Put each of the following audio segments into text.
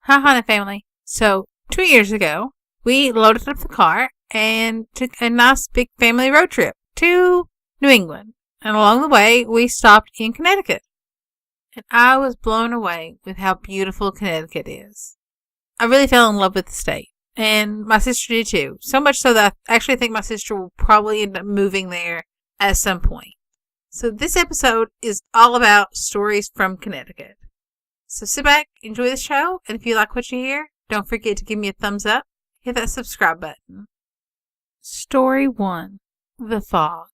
Haha, family. So, 2 years ago, we loaded up the car and took a nice big family road trip to New England. And along the way, we stopped in Connecticut. And I was blown away with how beautiful Connecticut is. I really fell in love with the state. And my sister did too. So much so that I actually think my sister will probably end up moving there at some point. So this episode is all about stories from Connecticut. So sit back, enjoy the show, and if you like what you hear, don't forget to give me a thumbs up. Hit that subscribe button. Story 1. The Fog.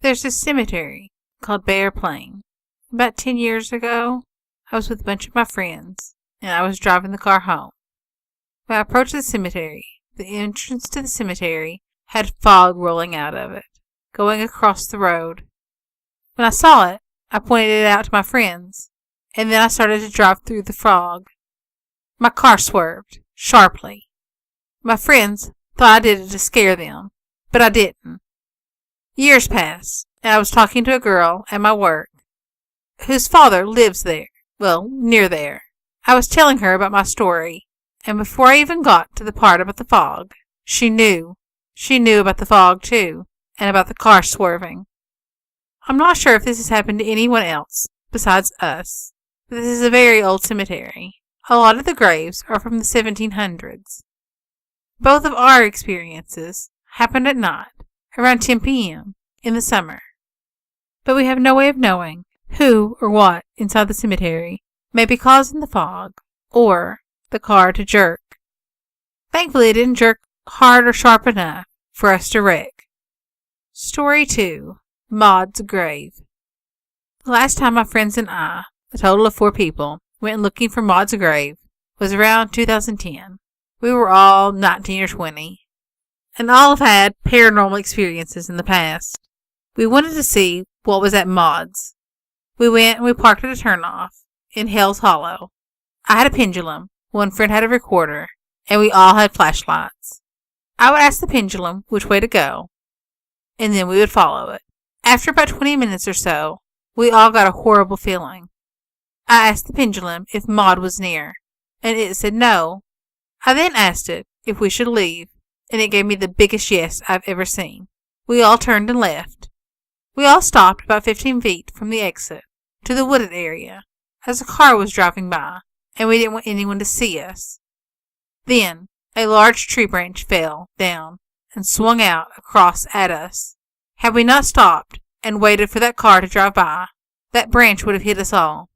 There's a cemetery called Bear Plain. About 10 years ago, I was with a bunch of my friends, and I was driving the car home. When I approached the cemetery, the entrance to the cemetery had fog rolling out of it, going across the road. When I saw it, I pointed it out to my friends, and then I started to drive through the fog. My car swerved, sharply. My friends thought I did it to scare them, but I didn't. Years passed, and I was talking to a girl at my work, whose father lives there, near there. I was telling her about my story, and before I even got to the part about the fog, she knew. She knew about the fog, too, and about the car swerving. I'm not sure if this has happened to anyone else besides us. This is a very old cemetery. A lot of the graves are from the 1700s. Both of our experiences happened at night, around 10 p.m. in the summer. But we have no way of knowing who or what inside the cemetery may be causing the fog or the car to jerk. Thankfully, it didn't jerk hard or sharp enough for us to wreck. Story 2. Maud's Grave. The last time my friends and I, a total of 4 people, went looking for Maud's grave was around 2010. We were all 19 or 20, and all have had paranormal experiences in the past. We wanted to see what was at Maud's. We went and we parked at a turnoff in Hell's Hollow. I had a pendulum, one friend had a recorder, and we all had flashlights. I would ask the pendulum which way to go, and then we would follow it. After about 20 minutes or so, we all got a horrible feeling. I asked the pendulum if Maud was near, and it said no. I then asked it if we should leave, and it gave me the biggest yes I've ever seen. We all turned and left. We all stopped about 15 feet from the exit to the wooded area, as a car was driving by, and we didn't want anyone to see us. Then a large tree branch fell down and swung out across at us. Had we not stopped and waited for that car to drive by, that branch would have hit us all.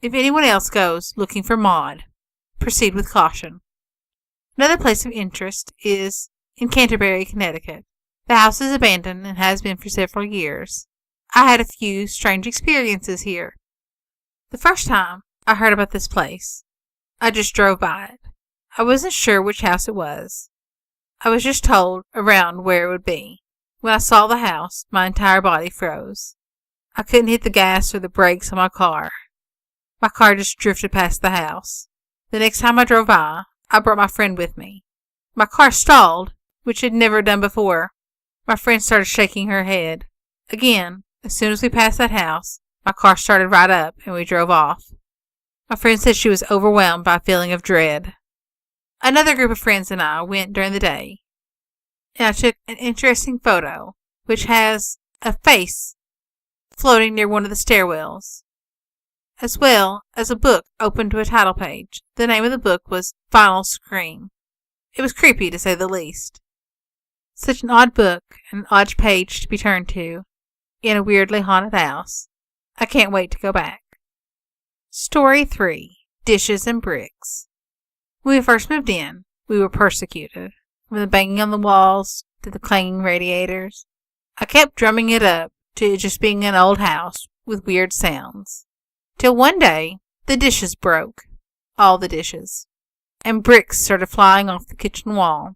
If anyone else goes looking for Maud, proceed with caution. Another place of interest is in Canterbury, Connecticut. The house is abandoned and has been for several years. I had a few strange experiences here. The first time I heard about this place, I just drove by it. I wasn't sure which house it was. I was just told around where it would be. When I saw the house, my entire body froze. I couldn't hit the gas or the brakes on my car. My car just drifted past the house. The next time I drove by, I brought my friend with me. My car stalled, which it had never done before. My friend started shaking her head. Again, as soon as we passed that house, my car started right up and we drove off. My friend said she was overwhelmed by a feeling of dread. Another group of friends and I went during the day, and I took an interesting photo, which has a face floating near one of the stairwells, as well as a book open to a title page. The name of the book was Final Scream. It was creepy, to say the least. Such an odd book and an odd page to be turned to in a weirdly haunted house. I can't wait to go back. Story 3. Dishes and Bricks. When we first moved in, we were persecuted. From the banging on the walls to the clanging radiators. I kept drumming it up to it just being an old house with weird sounds. Till one day, the dishes broke. All the dishes. And bricks started flying off the kitchen wall.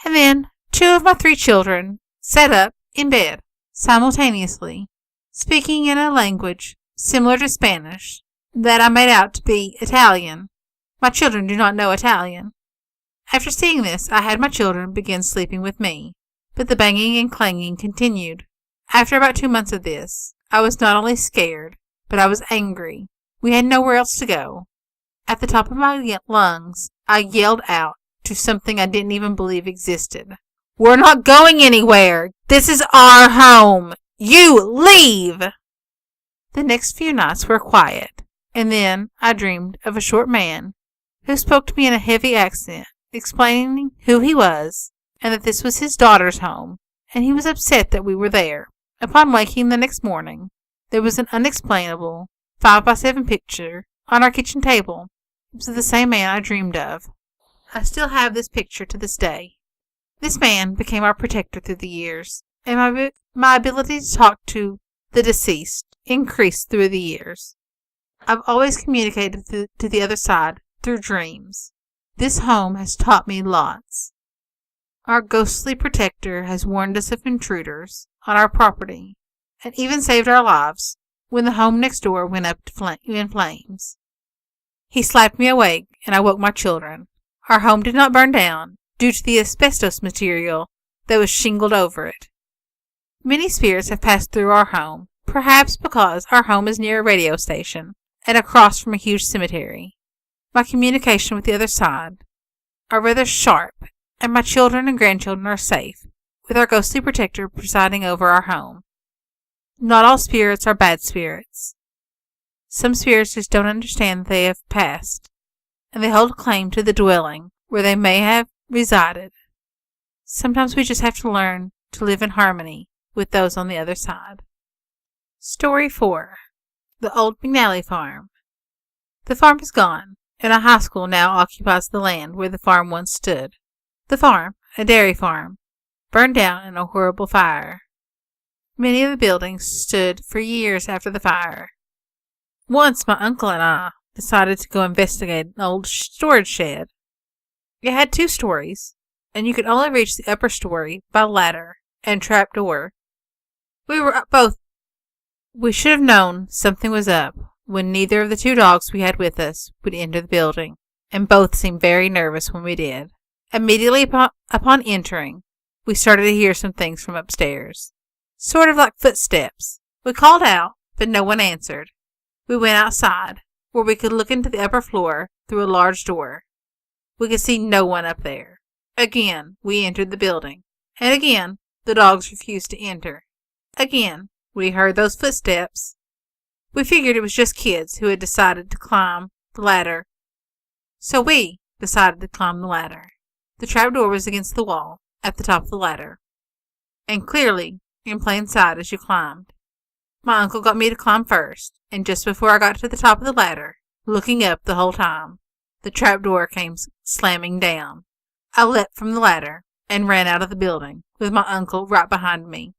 And then 2 of my 3 children sat up in bed simultaneously, speaking in a language similar to Spanish that I made out to be Italian. My children do not know Italian. After seeing this, I had my children begin sleeping with me, but the banging and clanging continued. After about 2 months of this, I was not only scared, but I was angry. We had nowhere else to go. At the top of my lungs, I yelled out to something I didn't even believe existed. "We're not going anywhere! This is our home! You leave!" The next few nights were quiet, and then I dreamed of a short man who spoke to me in a heavy accent, explaining who he was and that this was his daughter's home, and he was upset that we were there. Upon waking the next morning, there was an unexplainable 5x7 picture on our kitchen table. It was the same man I dreamed of. I still have this picture to this day. This man became our protector through the years, and my ability to talk to the deceased increased through the years. I've always communicated to the other side through dreams. This home has taught me lots. Our ghostly protector has warned us of intruders on our property and even saved our lives when the home next door went up in flames. He slapped me awake, and I woke my children. Our home did not burn down due to the asbestos material that was shingled over it. Many spirits have passed through our home, perhaps because our home is near a radio station and across from a huge cemetery. My communication with the other side are rather sharp, and my children and grandchildren are safe, with our ghostly protector presiding over our home. Not all spirits are bad spirits. Some spirits just don't understand that they have passed, and they hold claim to the dwelling where they may have resided. Sometimes we just have to learn to live in harmony with those on the other side. Story 4. The Old McNally Farm. The farm is gone, and a high school now occupies the land where the farm once stood. The farm, a dairy farm, burned down in a horrible fire. Many of the buildings stood for years after the fire. Once my uncle and I decided to go investigate an old storage shed. It had 2 stories, and you could only reach the upper story by ladder and trapdoor. We should have known something was up when neither of the 2 dogs we had with us would enter the building, and both seemed very nervous when we did. Immediately upon entering, we started to hear some things from upstairs, sort of like footsteps. We called out, but no one answered. We went outside, where we could look into the upper floor through a large door. We could see no one up there. Again, we entered the building, and again, the dogs refused to enter. Again, we heard those footsteps. We figured it was just kids who had decided to climb the ladder, so we decided to climb the ladder. The trapdoor was against the wall at the top of the ladder, and clearly in plain sight as you climbed. My uncle got me to climb first, and just before I got to the top of the ladder, looking up the whole time, the trapdoor came slamming down. I leapt from the ladder and ran out of the building, with my uncle right behind me.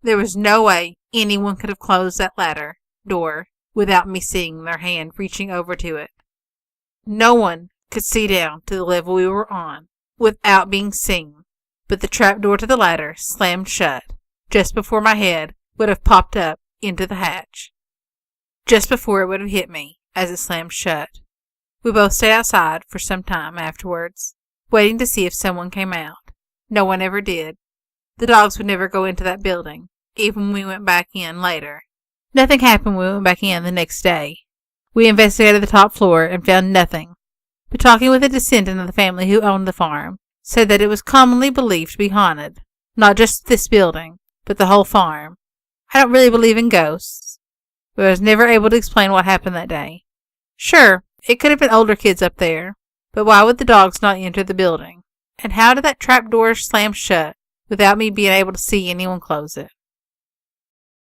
There was no way anyone could have closed that ladder door without me seeing their hand reaching over to it. No one could see down to the level we were on without being seen, but the trapdoor to the ladder slammed shut just before my head would have popped up into the hatch. Just before it would have hit me as it slammed shut. We both stayed outside for some time afterwards, waiting to see if someone came out. No one ever did. The dogs would never go into that building, even when we went back in later. Nothing happened when we went back in the next day. We investigated the top floor and found nothing, but talking with a descendant of the family who owned the farm, said that it was commonly believed to be haunted, not just this building, but the whole farm. I don't really believe in ghosts, but I was never able to explain what happened that day. Sure, it could have been older kids up there, but why would the dogs not enter the building? And how did that trap door slam shut without me being able to see anyone close it?